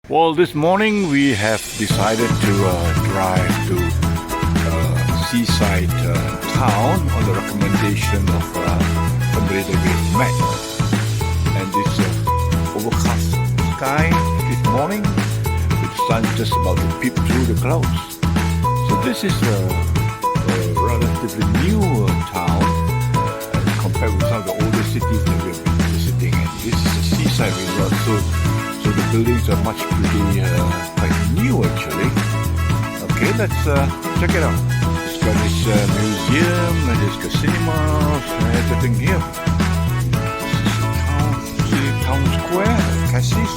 Well, this morning we have decided to drive to seaside town on the recommendation of somebody that we've met. And it's overcast sky this morning with the sun just about to peep through the clouds. So this is a relatively new town compared with some of the older cities that we've been visiting. And this is a seaside resort, so the buildings are much pretty, quite new actually. Okay, let's check it out. It's got this museum and it's got cinemas and everything here. This is town square, Cassis.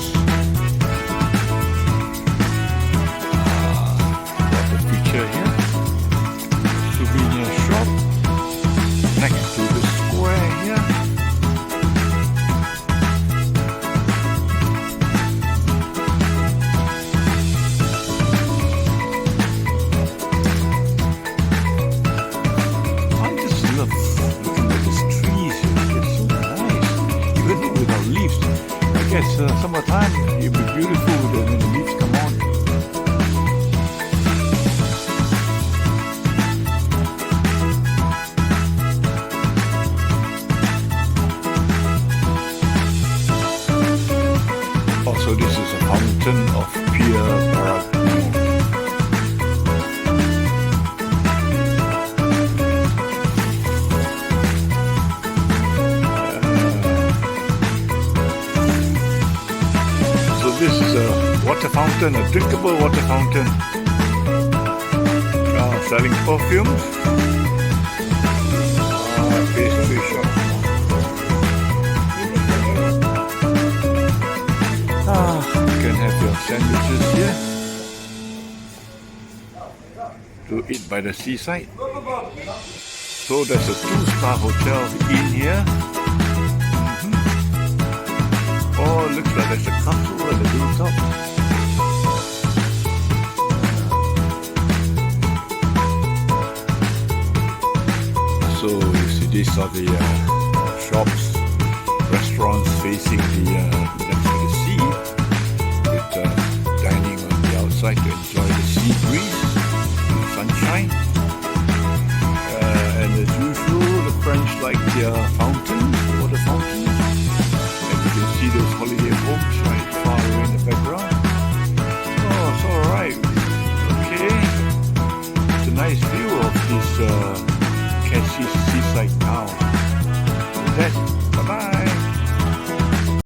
Got the feature here. Souvenir shop next to the square here. Summertime, it'll be beautiful when the leaves come on. Also, this is a fountain of pure Barak. This is a water fountain, a drinkable water fountain. Selling perfumes. Pastry shop. You can have your sandwiches here to eat by the seaside. So there's a 2-star hotel in here. Oh, looks like there's a castle at the hilltop. So you see, these are the shops, restaurants facing the next to the sea, with dining on the outside to enjoy the sea breeze and the sunshine. And as usual, the French like their fountains, water fountains. You can see those holiday